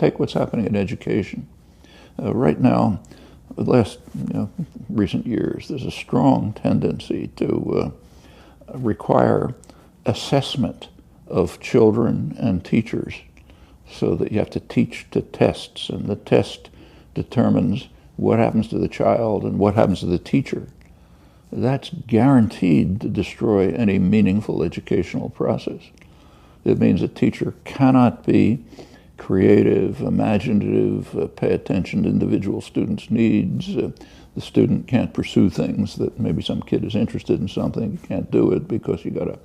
take what's happening in education. Right now, the last recent years, there's a strong tendency to require assessment of children and teachers, so that you have to teach to tests, and the test determines what happens to the child and what happens to the teacher. That's guaranteed to destroy any meaningful educational process. It means a teacher cannot be creative, imaginative, pay attention to individual students' needs. The student can't pursue things that maybe some kid is interested in something. You can't do it because you got to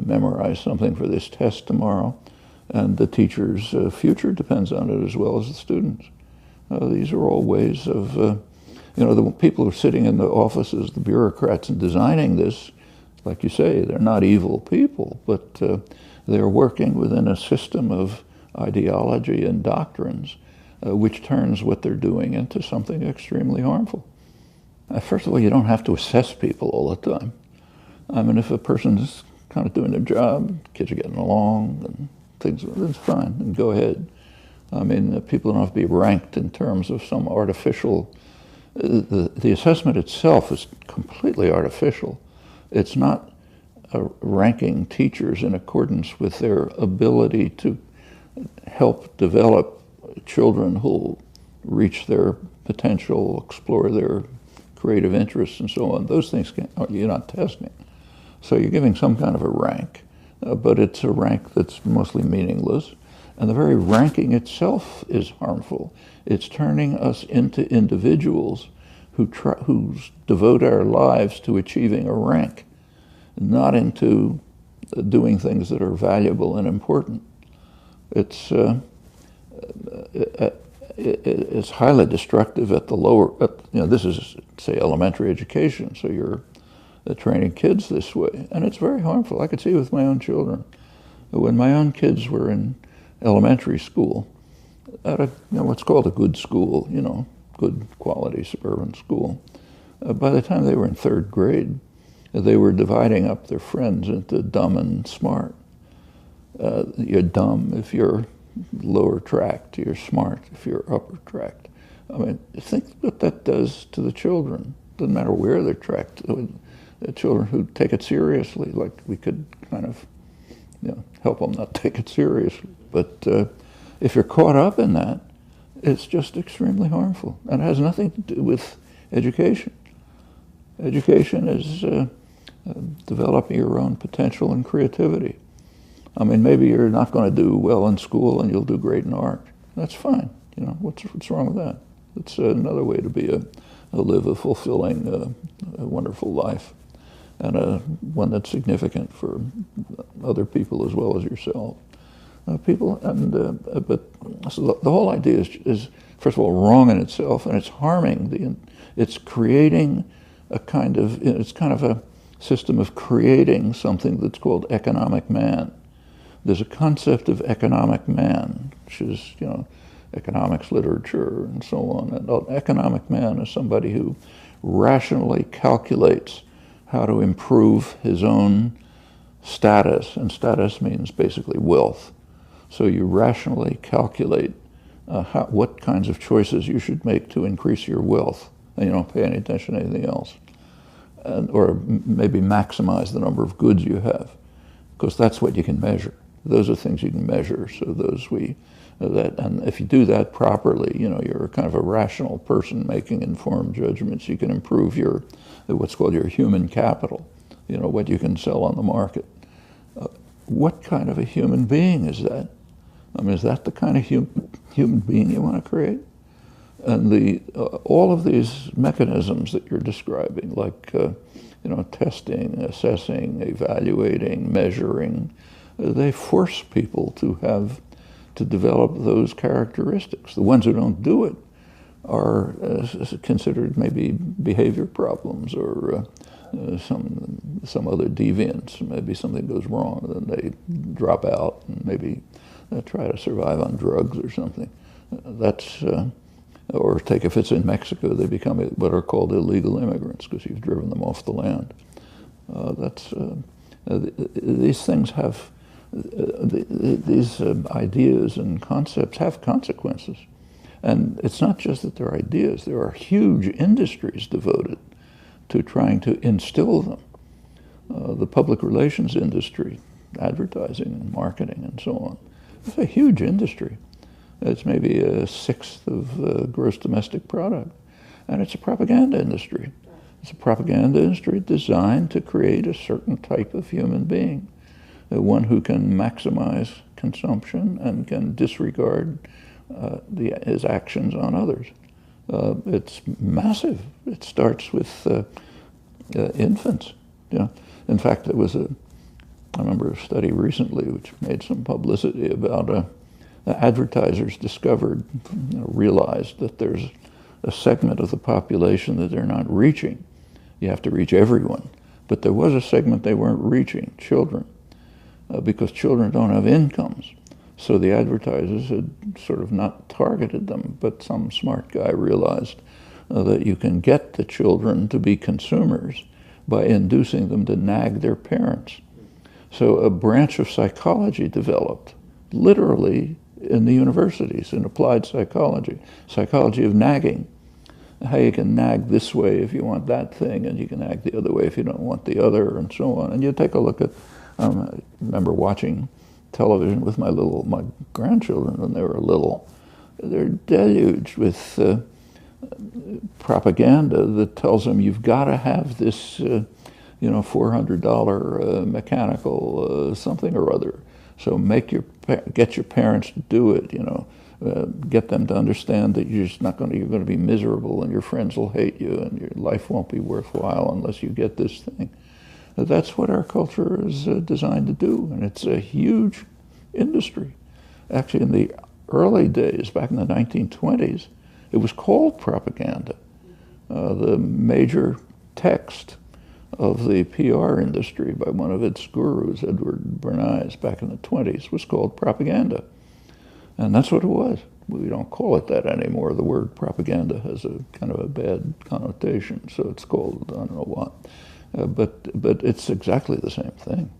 memorize something for this test tomorrow. And the teacher's future depends on it as well as the students. These are all ways of, the people who are sitting in the offices, the bureaucrats and designing this, like you say, they're not evil people, but they're working within a system of ideology and doctrines which turns what they're doing into something extremely harmful. First of all, you don't have to assess people all the time. I mean, if a person's kind of doing their job, kids are getting along, and things, it's fine, and go ahead. I mean, people don't have to be ranked in terms of some artificial, the assessment itself is completely artificial. It's not ranking teachers in accordance with their ability to help develop children who'll reach their potential, explore their creative interests and so on. Those things you're not testing. So you're giving some kind of a rank, but it's a rank that's mostly meaningless. And the very ranking itself is harmful. It's turning us into individuals who devote our lives to achieving a rank, not into doing things that are valuable and important. It's highly destructive at the lower, this is, say, elementary education, so you're training kids this way, and it's very harmful. I could see with my own children. When my own kids were in elementary school, at what's called a good school, good quality suburban school, by the time they were in third grade, they were dividing up their friends into dumb and smart. You're dumb if you're lower tract, you're smart if you're upper tract. I mean, think what that does to the children. Doesn't matter where they're tracked. Children who take it seriously, like we could kind of help them not take it seriously. But if you're caught up in that, it's just extremely harmful. And it has nothing to do with education. Education is developing your own potential and creativity. I mean, maybe you're not going to do well in school and you'll do great in art. That's fine. What's wrong with that? It's another way to live a fulfilling, a wonderful life, and one that's significant for other people as well as yourself. But so the whole idea is first of all wrong in itself, and it's harming it's creating it's kind of a system of creating something that's called economic man. There's a concept of economic man, which is economics literature and so on. And an economic man is somebody who rationally calculates how to improve his own status, and status means basically wealth. So you rationally calculate what kinds of choices you should make to increase your wealth, and you don't pay any attention to anything else, or maybe maximize the number of goods you have, because that's what you can measure. Those are things you can measure. So and if you do that properly, you're kind of a rational person making informed judgments. You can improve your what's called your human capital, what you can sell on the market. What kind of a human being is that? I mean, is that the kind of human being you want to create? And all of these mechanisms that you're describing, like testing, assessing, evaluating, measuring, they force people to develop those characteristics. The ones who don't do it are considered maybe behavior problems or some other deviance. Maybe something goes wrong, and then they drop out and maybe try to survive on drugs or something. Or if it's in Mexico, they become what are called illegal immigrants because you've driven them off the land. These things have these ideas and concepts have consequences. And it's not just that they're ideas, there are huge industries devoted to trying to instill them. The public relations industry, advertising and marketing and so on. It's a huge industry. It's maybe a sixth of gross domestic product. And it's a propaganda industry. It's a propaganda industry designed to create a certain type of human being, one who can maximize consumption and can disregard his actions on others. It's massive. It starts with infants. In fact, I remember a study recently which made some publicity about advertisers discovered, realized that there's a segment of the population that they're not reaching. You have to reach everyone. But there was a segment they weren't reaching, children, because children don't have incomes. So the advertisers had sort of not targeted them, but some smart guy realized that you can get the children to be consumers by inducing them to nag their parents. So a branch of psychology developed, literally in the universities, in applied psychology of nagging. How you can nag this way if you want that thing, and you can nag the other way if you don't want the other, and so on. And you take a look at, I remember watching television with my grandchildren when they were little. They're deluged with propaganda that tells them you've got to have this, $400 mechanical something or other. So get your parents to do it. Get them to understand that you're going to be miserable, and your friends will hate you, and your life won't be worthwhile unless you get this thing. That's what our culture is designed to do, and it's a huge industry. Actually, in the early days, back in the 1920s, it was called propaganda. The major text of the PR industry by one of its gurus, Edward Bernays, back in the 20s, was called propaganda. And that's what it was. We don't call it that anymore. The word propaganda has a kind of a bad connotation, so it's called I don't know what. But it's exactly the same thing.